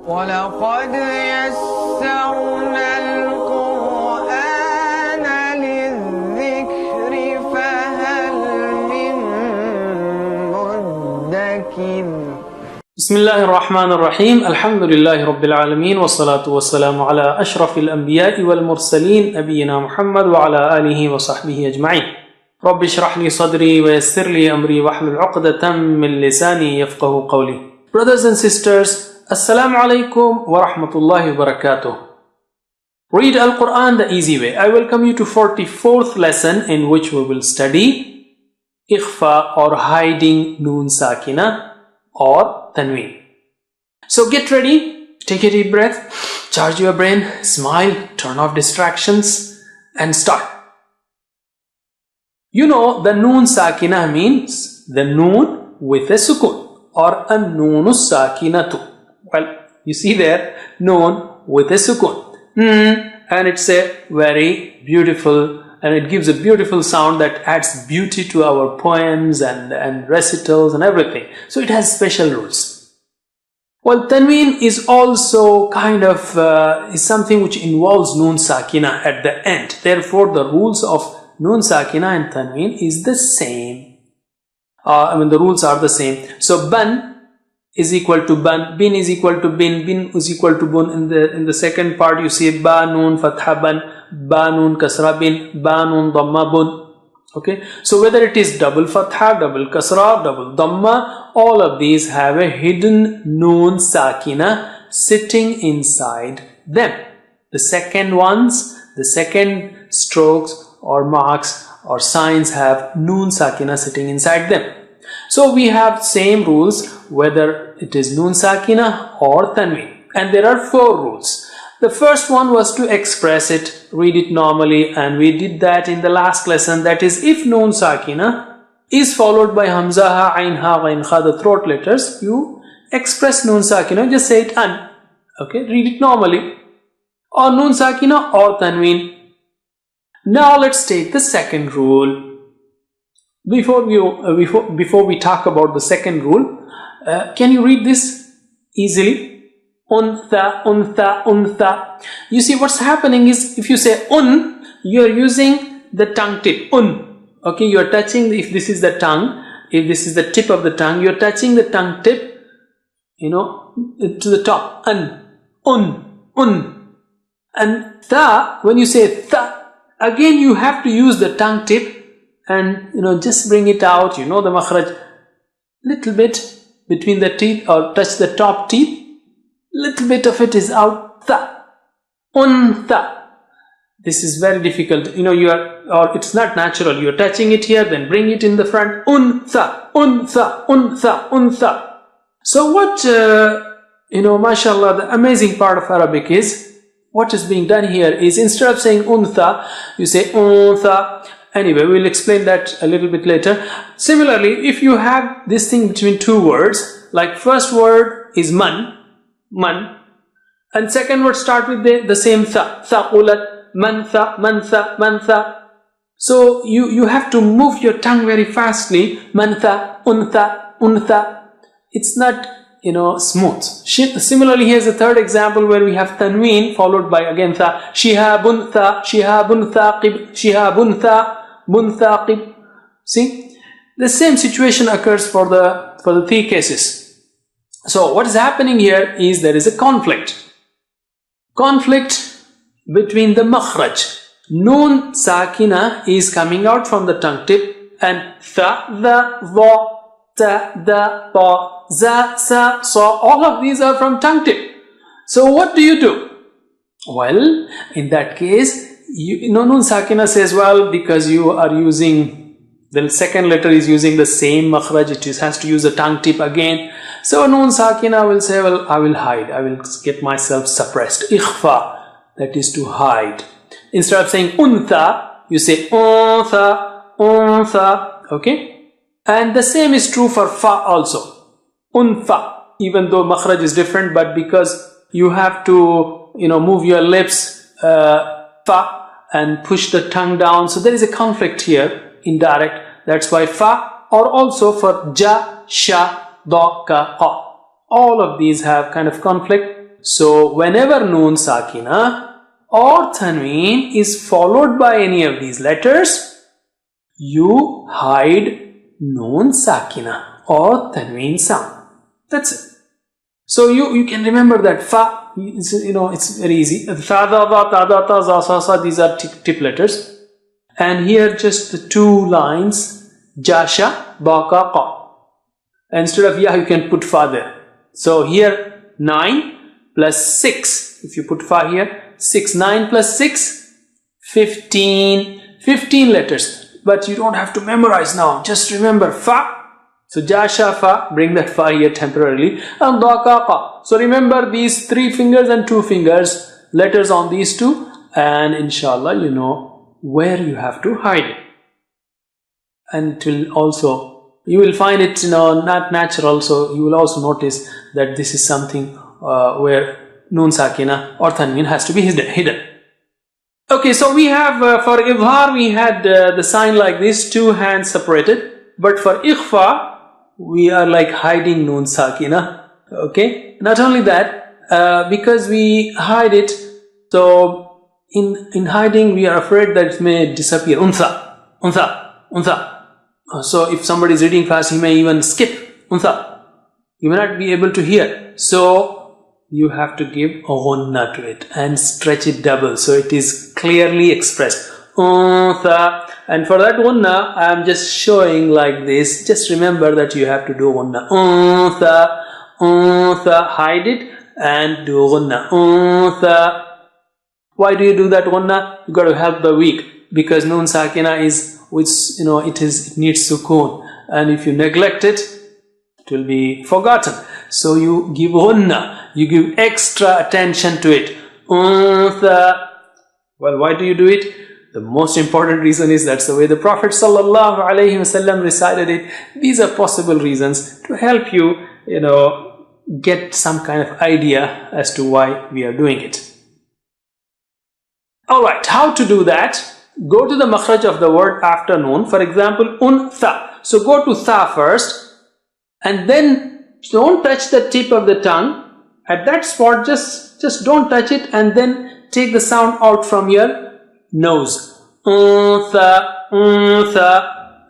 وَلَقَدْ يَسَّرْنَا الْقُرْآنَ لِلذِّكْرِ فَهَلْ مِن مُّدَّكِرٍ. بسم الله الرحمن الرحيم. الحمد لله رب العالمين والصلاة والسلام على أشرف الأنبياء والمرسلين نبينا محمد وعلى آله وصحبه أجمعين. رب اشرح لي صدري ويسر لي أمري واحلل عقدة من لساني يفقهوا قولي. Brothers and sisters, Assalamu alaikum wa rahmatullahi wa barakatuh. Read Al-Quran the easy way. I welcome you to 44th lesson in which we will study Ikhfa or hiding Noon Sakina or Tanween. So get ready, take a deep breath, charge your brain, smile, turn off distractions and start. You know the Noon Sakina means the Noon with a Sukun or a Noonus Sakinatu. Well, you see there, Noon with a Sukun. And it's a very beautiful, and it gives a beautiful sound that adds beauty to our poems and recitals and everything. So it has special rules. Well, Tanween is also kind of is something which involves Noon Sakina at the end. Therefore, the rules of Noon Sakina and Tanween is the same. The rules are the same. So ban is equal to ban, bin is equal to bin is equal to bun. In the second part you see ba noon fatha ban, ba noon kasra bin, ba noon dhamma bun. Okay, so whether it is double fatha, double kasra, double dhamma, all of these have a hidden Noon Sakina sitting inside them. The second ones, the second strokes or marks or signs have Noon Sakina sitting inside them. So we have same rules whether it is Noon Sakina or Tanween, and there are 4 rules. The first one was to express it, read it normally, and we did that in the last lesson. That is, if Noon Sakina is followed by Hamza, Ha, Ain, Ha, Ghain, Kha, the throat letters, you express Noon Sakina, just say it an. Okay, read it normally. Or Noon Sakina or Tanween. Now let's take the second rule. Before we talk about the second rule, can you read this easily? Untha, untha, untha. You see what's happening is, if you say you are using the tongue tip. Okay, you are touching, if this is the tongue, if this is the tip of the tongue, you are touching the tongue tip, to the top. And tha, when you say tha, again you have to use the tongue tip and just bring it out, the makhraj, little bit between the teeth, or touch the top teeth, little bit of it is out. Tha, untha. This is very difficult, or it's not natural. You are touching it here, then bring it in the front. Untha, untha, untha, untha. So what mashallah, the amazing part of Arabic is, what is being done here is, instead of saying untha, you say untha. Anyway, we'll explain that a little bit later. Similarly, if you have this thing between 2 words, like first word is man, and second word start with the same tha, thaqulat, mantha, mantha, mantha. So you have to move your tongue very fastly. Mantha, untha, untha. It's not smooth. Similarly, here's a third example where we have Tanween followed by again tha. Shihabun tha, shihabun thaqib, shihabun tha, bun thaqib. See, the same situation occurs for the 3 cases. So what is happening here is there is a conflict between the makhraj. Noon Sakina is coming out from the tongue tip, and tha, the, va, ta, da, ta, za, sa, sa, all of these are from tongue tip. So what do? Well, in that case, Noon Sakina says, well, because you are using, the second letter is using the same makhraj, it has to use a tongue tip again. So Noon Sakina will say, well, I will hide, I will get myself suppressed. Ikhfa, that is to hide. Instead of saying untha, you say untha, untha. Okay, and the same is true for fa also. Unfa, even though makhraj is different, but because you have to move your lips fa and push the tongue down, so there is a conflict here, indirect. That's why fa, or also for ja, sha, da, ka, qa. All of these have kind of conflict. So whenever noon sakina or tanween is followed by any of these letters, you hide noon sakina or tanween sound. That's it. So you can remember that fa, it's very easy. Tha, da, da, ta, da, ta, za, sa, sa, these are tip letters. And here just the two lines, jasha, baka, qa. Instead of ya, you can put fa there. So here 9 plus 6. If you put fa here, 6, 9 plus 6, 15. 15 letters. But you don't have to memorize now. Just remember fa. So jasha fa, bring that fa here temporarily. And baka, qa. So remember these 3 fingers and 2 fingers, letters on these two. And inshallah, you know where you have to hide it. And it will also, you will find it not natural, so you will also notice that this is something where noon sakina or tanween has to be hidden. Okay, so we have for idhar we had the sign like this, 2 hands separated, but for ikhfa we are like hiding noon sakina. Okay, not only that, because we hide it, so in hiding we are afraid that it may disappear. Untha. So if somebody is reading fast, he may even skip untha. You may not be able to hear. So you have to give a ghunnah to it and stretch it double so it is clearly expressed. Untha. And for that ghunnah, I am just showing like this. Just remember that you have to do ghunnah. Untha. Hide it and do ghunnah. Untha. Why do you do that ghunnah? You got to help the weak, because noon sakina is, which it needs sukoon, and if you neglect it, it will be forgotten. So you give ghunnah, you give extra attention to it. Untha. Well, why do you do it? The most important reason is that's the way the Prophet ﷺ recited it. These are possible reasons to help you, get some kind of idea as to why we are doing it. Alright, how to do that? Go to the makhraj of the word after noon. For example, untha. So go to tha first, and then don't touch the tip of the tongue. At that spot, just don't touch it, and then take the sound out from your nose. Untha.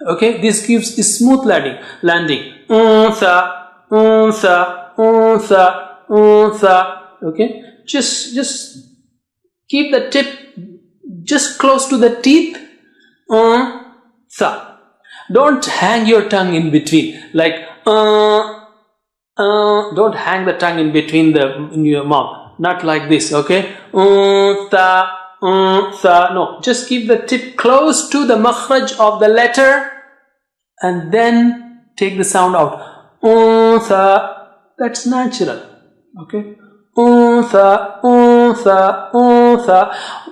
Okay, this gives a smooth landing. Untha. Okay, just keep the tip just close to the teeth. Tha. Don't hang your tongue in between. Like don't hang the tongue in between in your mouth. Not like this. Okay. Tha. No. Just keep the tip close to the makhraj of the letter, and then take the sound out. Tha. That's natural. Okay. Untha.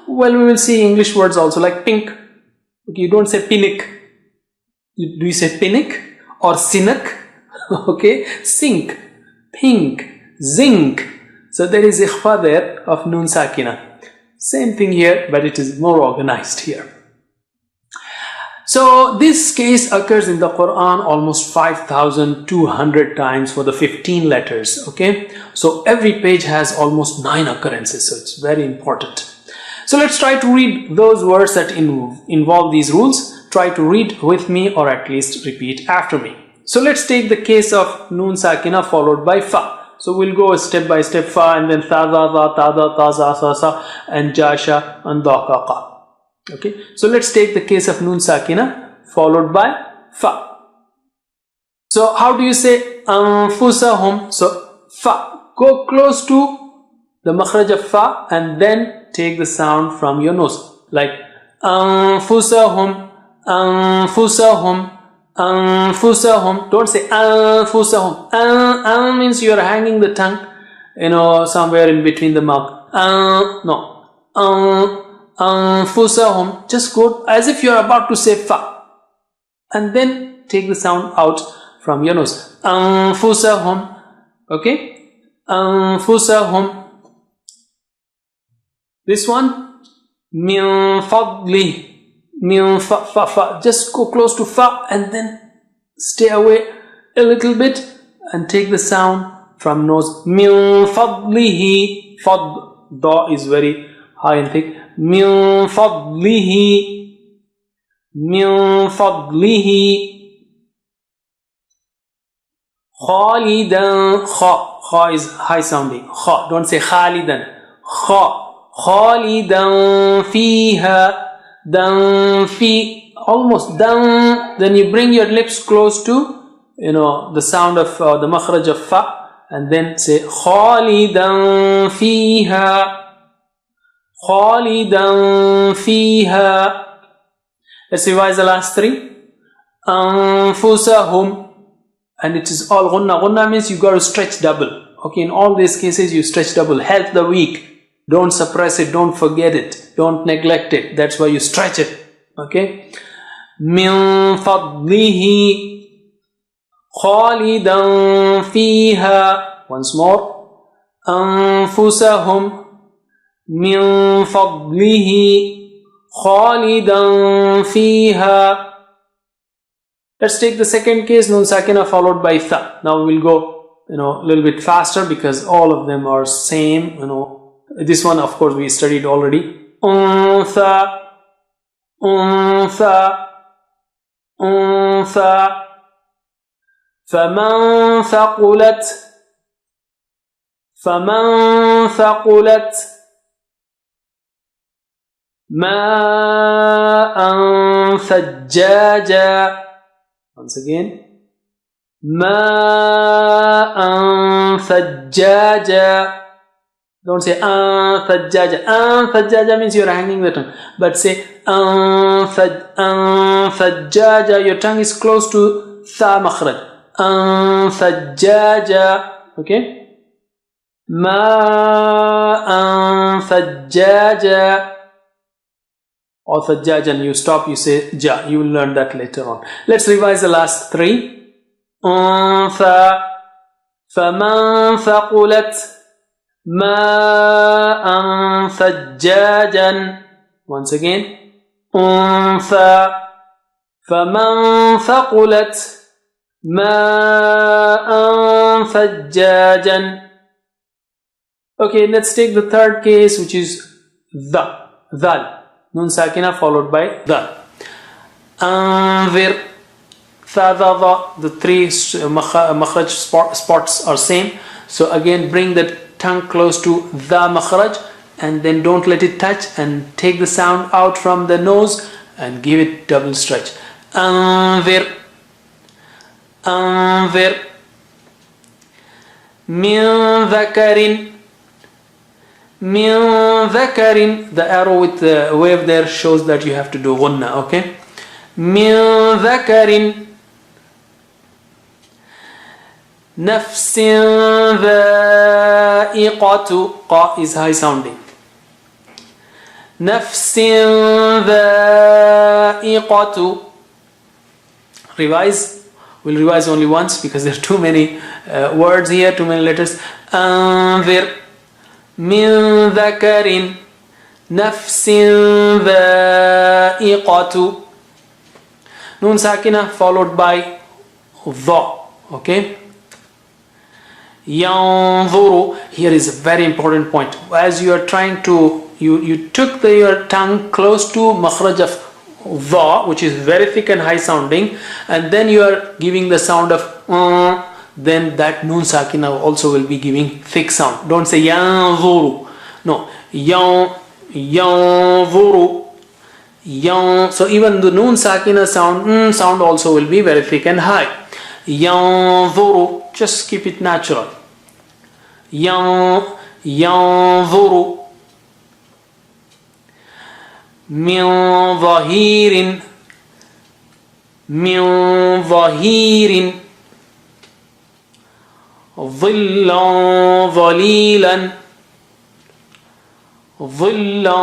Well, we will see English words also like pink. Okay, you don't say pinnick. Do you say pinnick or sinnock? Okay, sink, pink, zinc. So there is ikhfa there of noon sakina. Same thing here, but it is more organized here. So this case occurs in the Quran almost 5,200 times for the 15 letters. Okay, so every page has almost 9 occurrences, so it's very important. So let's try to read those words that involve these rules. Try to read with me, or at least repeat after me. So let's take the case of noon sakina followed by fa. So we'll go step by step. Fa, and then tha, da, da, ta, da, ta, za, sa, sa, and jasha, and da, ka, qa. Okay, so let's take the case of noon sakina followed by fa. So how do you say anfusahum? So fa, go close to the makhraj of fa and then take the sound from your nose, like anfusahum, anfusahum, anfusahum. Don't say anfusahum. Means you are hanging the tongue, somewhere in between the mouth. No. Anfusahum. Just go as if you are about to say fa, and then take the sound out from your nose. Anfusahum. Okay. Anfusahum. This one, min fadli. Min fa. Just go close to fa and then stay away a little bit and take the sound from nose. Min fadlihi. Fad, da is very high and thick. Min fadlihi. Min fadlihi. Khalidan. Kha is high sounding. Kha. Don't say khalidan. Kha. Khalidan fiha. Dan fi. Almost dan. Then you bring your lips close to, the sound of the makhraj of fa, and then say khalidan fiha. Khalidan fiha. Let's revise the last three. Anfusahum. And it is all gunna. Gunna means you got to stretch double. Okay, in all these cases you stretch double. Help the weak. Don't suppress it. Don't forget it. Don't neglect it. That's why you stretch it. Okay. Min fadlihi. Khalidan fiha. Once more. Anfusahum. Min fadlihi. Khalidan fiha. Let's take the second case, nun sakina followed by tha. Now we will go, a little bit faster because all of them are same, This one, of course, we studied already. Untha, untha, untha. فمن ثقلت, فمن ثقلت ماء ثجاجا. Once again, ماء ثجاجا. Don't say ثجاجا. ثجاجا means you're hanging the tongue, but say ثجاجا. Your tongue is close to tha makhraj. ثجاجا. Okay. ماء ثجاجا. Or thajjajan, you stop, you say ja. You will learn that later on. Let's revise the last three. Untha, faman thaqulat ma'an thajjajan. Once again. Untha, faman thaqulat ma'an thajjajan. Okay, let's take the third case, which is the. Dhal. Nun sakina followed by dal. Anvir, tha, dha, dha. The three makhraj spots are same. So again, bring the tongue close to the makhraj and then don't let it touch, and take the sound out from the nose and give it double stretch. Anvir, anvir. Min dhakarin. Min dhakarin. The arrow with the wave there shows that you have to do gunna. Okay. Min dhakarin. Nafsin dha'iqatu. Qa is high sounding. Nafsin dha'iqatu. Revise. We'll revise only once because there are too many words here, too many letters. Anvir. Min dhakarin nafsin dha'iqatu. Nun sakina followed by dha. Okay. Yanzuru. Here is a very important point. As you are trying to, you took your tongue close to makhraj of dha, which is very thick and high sounding, and then you are giving the sound of then that nun sakina also will be giving thick sound. Don't say yanzuru. No. Yanzuru. So even the nun sakina sound also will be very thick and high. Yanzuru. Just keep it natural. Yanzuru. Min zahirin. Min zahirin. ظلا ظليلا. ظلا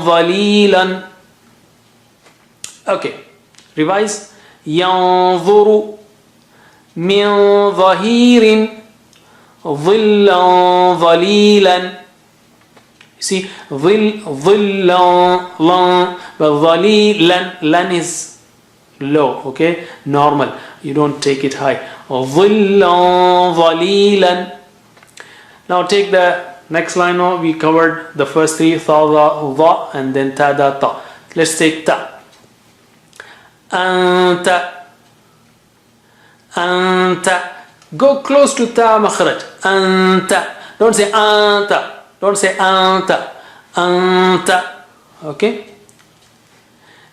ظليلا. Okay, revise. ينظر من ظهير ظلا ظليلا. See, ظلا lan, but ظليلا, lan is low. Okay, normal. You don't take it high. ظلا ظليلا. Now take the next line now. We covered the first three, tha, dha, dha, and then ta, da, ta. Let's take ta. Anta. Anta. Go close to ta makhraj. Anta. Don't say anta. Don't say anta. Anta. Okay.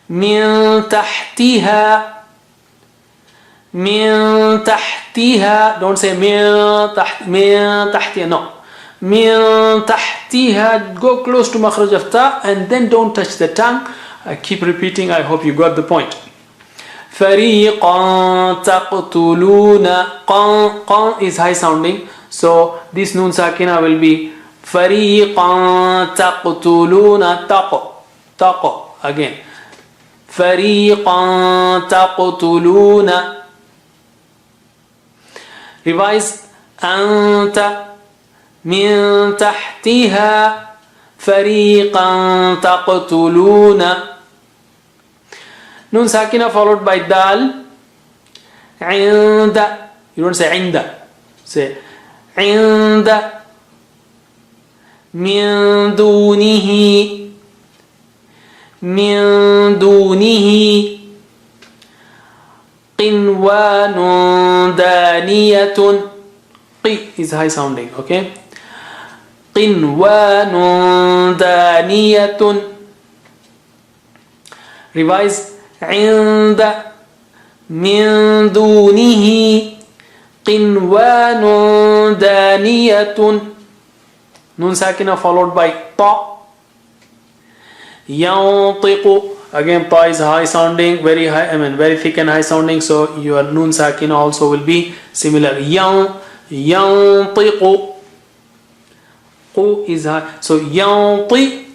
Min tahtiha. Min tahtiha. Don't say min tahtiha. No. Min tahtiha. Go close to makhraj of ta and then don't touch the tongue. I keep repeating. I hope you got the point. Fariqan taqtuluna. Qan is high sounding. So this noon sakina will be Fariqan taqtuluna. Taq. Again. Fariqan taqtuluna. Revise. Anta min tahtiha. Fariqan taqtuluna. Noon sakina followed by dal. Inda. You don't say inda. Say inda. Min dunihi. Min dunihi. Qinwanun daniyatun. Qi is high sounding, okay? Qinwanun daniyatun. Revise. عند من دونه قنوان دانية. Noon sakina followed by ta. ينطق. Again ta is high sounding, very high, very thick and high sounding, so your noon sakina also will be similar. ينطق. Qu is high, so ينطق.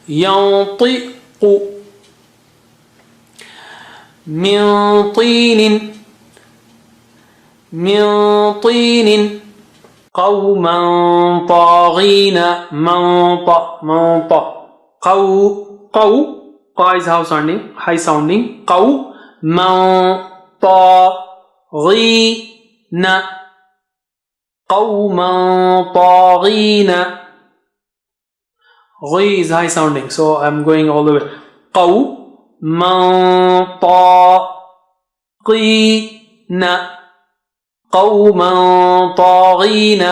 ينطق. من طين. من طين. قوما طاغين. منط. قو is high sounding. قوما طاغين. قوما طاغين. غي is high sounding, so I'm going all the way. قوما طاغين. قوما طاغين.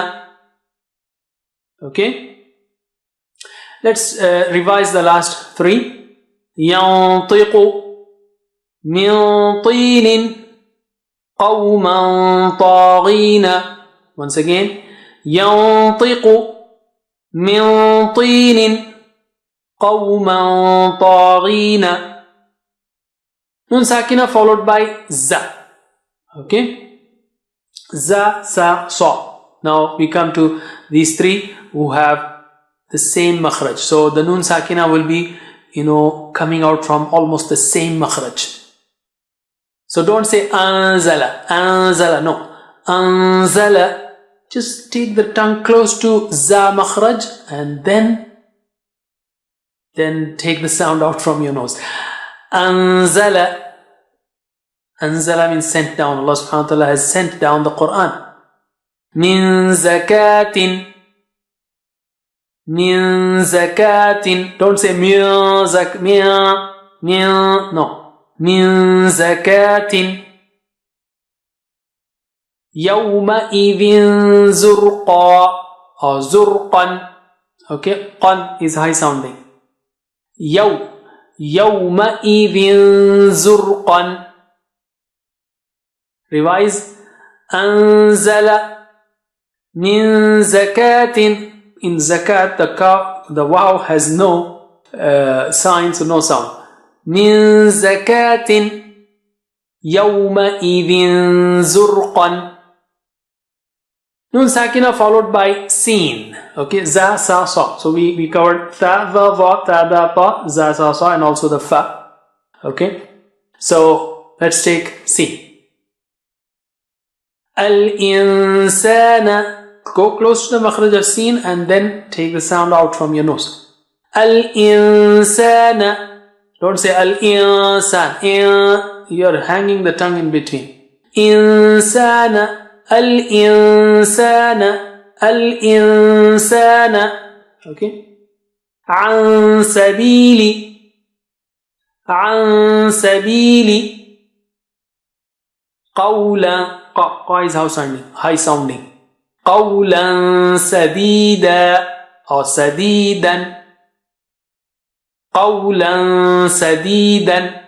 Okay, let's revise the last three. ينطق من طين قوما طاغين. Once again. ينطق من طين قوما طاغين. Noon sakina followed by za. Okay. Za, sa, sa. Now we come to these three who have the same makhraj. So the noon sakina will be, coming out from almost the same makhraj. So don't say anzala. Anzala. No. Anzala. Just take the tongue close to za makhraj and then take the sound out from your nose. Anzala. Anzala means sent down. Allah subhanahu wa ta'ala has sent down the Quran. Min zakatin. Min zakatin. Don't say min. No. Min zakatin. Yawma idhin zurqa. Or zurqan. Okay. Qan is high sounding. Yawma idhin zurqan. Revise. Anzala min zakatin. In zakat, the waw has no sign, so no sound. Min zakatin. Yawma idhin zurqan. Noon sakina followed by sin. Okay, za, sa, sa. So we covered tha, dha, dha, ta, da, ta, za, sa, sa, and also the fa. Okay, so let's take sin. Al-insana. Go close to the makhraj of sin and then take the sound out from your nose. Al-insana. Don't say al-insan. You're hanging the tongue in between. Insana. Al-insana. الإنسان. Okay. عن سبيل. عن سبيل. قولا. qa is high sounding. قولا سديدا or سديدا. قولا سديدا.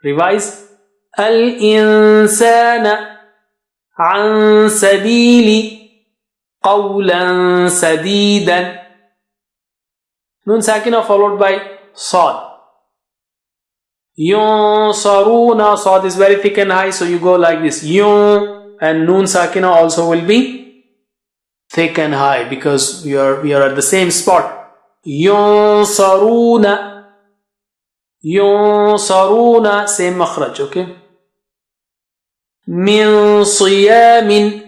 Revise. الإنسان عن سبيل قولا سديدا. Nun sakina followed by صاد. ينصرون. صاد is very thick and high, so you go like this. Yun, and Nun sakina also will be thick and high because we are at the same spot. ينصرون. ينصرون, same makhraj. Okay. من صيام.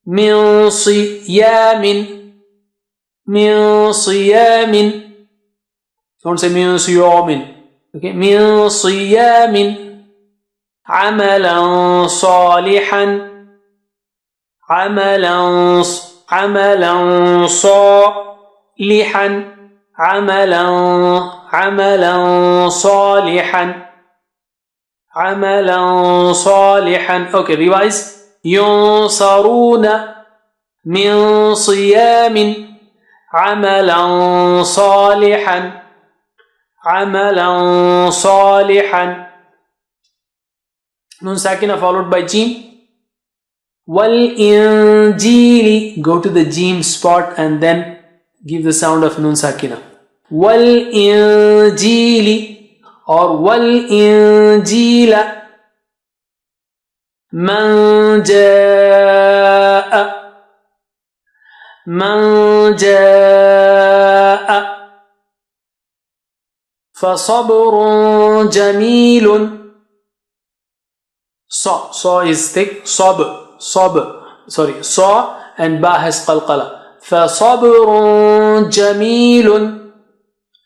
من صيام. من صيام. Don't say من صيام. Okay. من صيام. عملا صالحا. عملا صالحا. عملا صالحا. عملا صالحا. Okay, revise. ينصرون من صيام عملا صالحا. عملا صالحا. Nun sakina followed by Jim. والإنجيل. Go to the Jim spot and then give the sound of Nun sakina. والإنجيل or والإنجيل. من جاء. من جاء. فصبر جميل. صا is thick. Sorry, صا and ba has qalqala. فصبر جميل.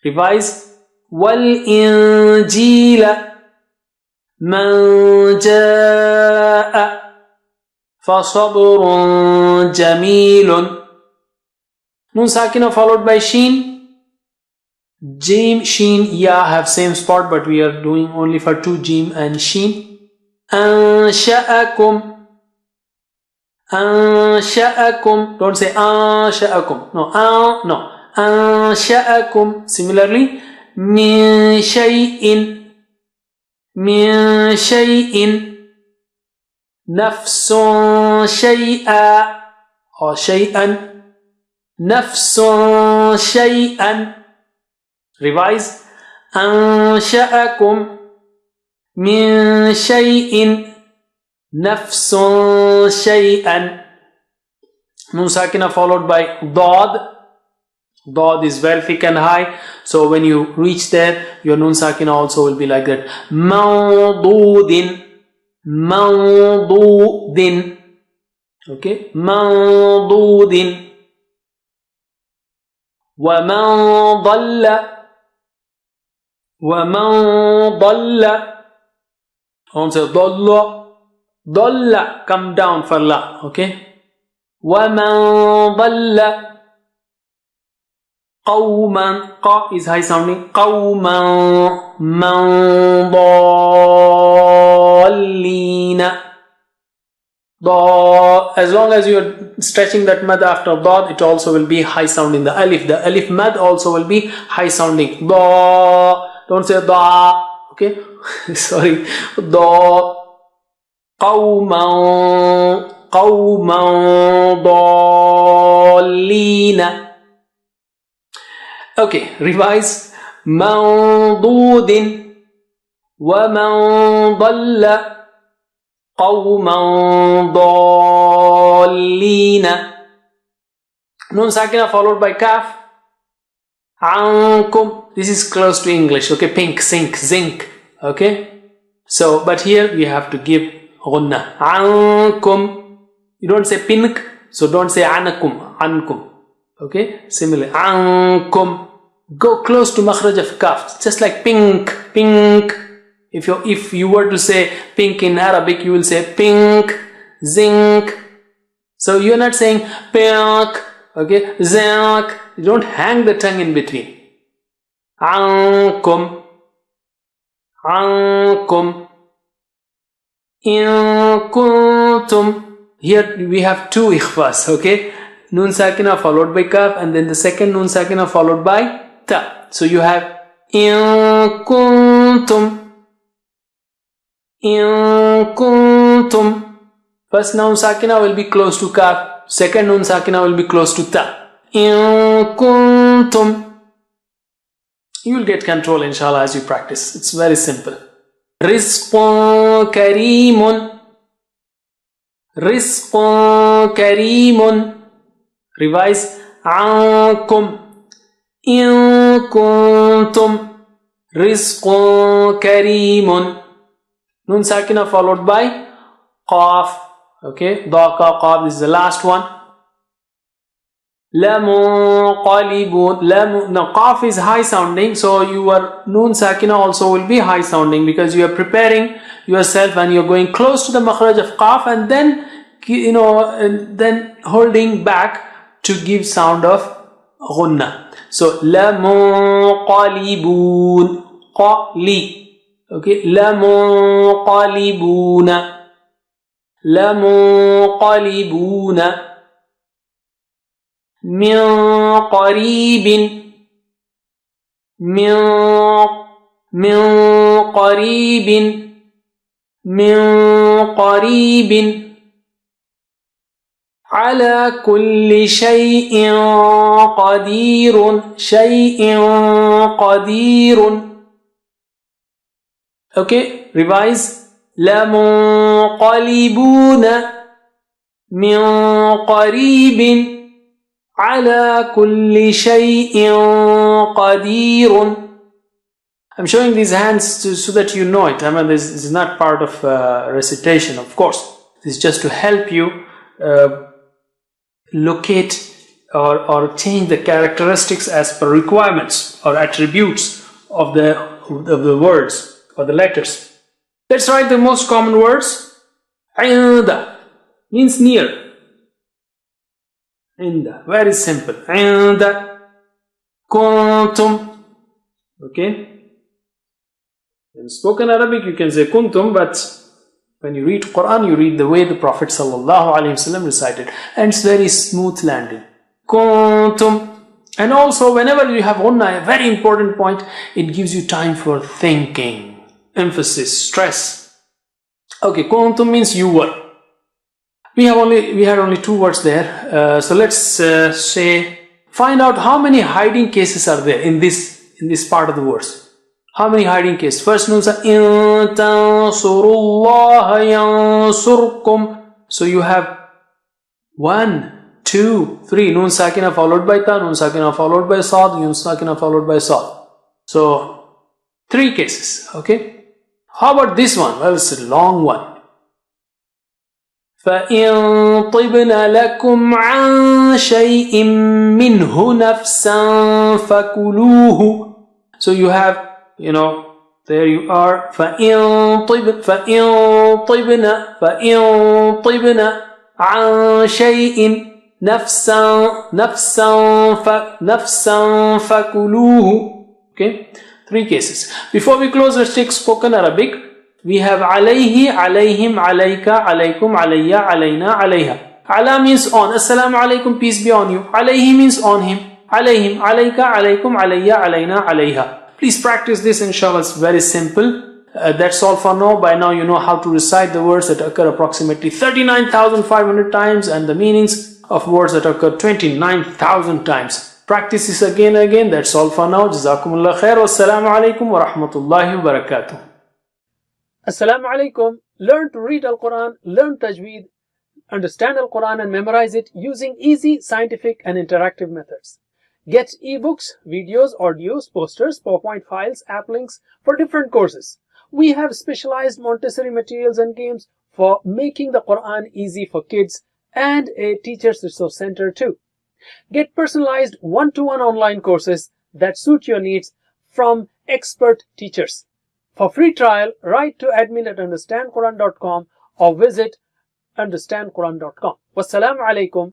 Revise. والإنجيل. من جاء. فصبر جميل. Nun sakina followed by sheen. Jim, sheen, ya have same spot, but we are doing only for two jim and sheen. أنشأكم. أنشأكم. Don't say أنشأكم. No, no. أنشأكم. Similarly, من شيء. من شيء. نفس شيئا or شيئا. نفس شيئا. Revise. أنشأكم من شيء. نفس شيئا. Nun sakina followed by dad. Dad is very thick and high, so when you reach there, your Nun sakina also will be like that. موضود. موضود. Okay. موضود. ومن ضل. ومن ضل. Don't say ضل. ضل, come down for la. Okay. ومن ضل. قوما. qa is high sounding. قوما. من ضالين. As long as you are stretching that mad after dad, it also will be high sounding. The alif mad also will be high sounding. Don't say da. Okay. Sorry. Da. قوما. قوما ضالين. Okay, revise. موضود. ومن ضل. قوما ضالين. Nun sakina followed by kaf. عنكم. This is close to English. Okay, pink, sink, zinc. Okay. So, but here we have to give غنة. عنكم. You don't say pink, so don't say عنكم. عنكم. Okay. Similarly, عنكم. Go close to makhraj of kaf, just like pink, pink. If you were to say pink in Arabic, you will say pink, zinc. So you're not saying piak, okay, zak. You don't hang the tongue in between. Ankum, ankum, in kuntum. Here we have two ikhfas, okay? Nun sakina followed by kaf, and then the second nun sakina followed by ta. So you have in kuntum, in kuntum. First nun sakina will be close to kaf, second nun sakina will be close to ta. In kuntum. You will get control inshallah as you practice. It's very simple. Rizqun kareemun. Rizqun kareemun. Revise. Ankum. In kuntum. Rizqun kareemun. Nun sakina followed by qaf. Okay. Daqa qaf is the last one. Lamunqalibun. Now qaf is high sounding, so your noon sakina also will be high sounding because you are preparing yourself and you are going close to the makhraj of qaf and then then holding back to give sound of ghunna. So lamunqalibun, qali. Okay, lamunqalibuna, lamunqalibuna. من قريب من قريب من قريب على كل شيء قدير شيء قدير. Okay, revise. لمنقلبون من قريب على كل شيء قدير. I'm showing these hands so that you know it. I mean, this is not part of recitation, of course. This is just to help you locate or change the characteristics as per requirements or attributes of the words or the letters. Let's write the most common words. عند means near. Inda, very simple. Inda kuntum. Okay. In spoken Arabic you can say kuntum, but when you read Quran you read the way the Prophet ﷺ recited, and it's very smooth landing. Kuntum. And also whenever you have ghunna, a very important point, it gives you time for thinking, emphasis, stress. Okay, kuntum means you were. We had only two words there, so let's say find out how many hiding cases are there in this part of the verse. How many hiding cases? First nun sa in tansurullaha yansurkum. So you have 1, 2, 3 nun sakina followed by ta, nun sakina followed by sad, nun sakina followed by sad. So 3 cases. Okay. How about this one? Well, it's a long one. فَإِن طِبْنَ لَكُمْ عَنْ شَيْءٍ مِّنْهُ نَفْسًا فَكُلُوهُ. So you have, there you are. فَإِن طِبْنَ عَنْ شَيْءٍ نَفْسًا فَكُلُوهُ. Okay, 3 cases. Before we close, let's take spoken Arabic. We have alayhi, alayhim, alayka, alaykum, alayya, alayna, alayha. Ala means on. Assalamu alaikum, peace be on you. Alayhi means on him. Alayhim, alayka, alaykum, alayya, alayna, alayha. Please practice this, inshallah. It's very simple. That's all for now. By now you know how to recite the words that occur approximately 39,500 times and the meanings of words that occur 29,000 times. Practice this again and again. That's all for now. Jazakumullah khair. Wassalamu alaikum wa rahmatullahi wa barakatuh. Assalamu alaikum. Learn to read Al-Quran, learn Tajweed, understand Al-Quran and memorize it using easy, scientific and interactive methods. Get ebooks, videos, audios, posters, PowerPoint files, app links for different courses. We have specialized Montessori materials and games for making the Quran easy for kids and a teacher's resource center too. Get personalized one-to-one online courses that suit your needs from expert teachers. For free trial, write to admin@understandquran.com or visit understandquran.com. Wassalamu alaikum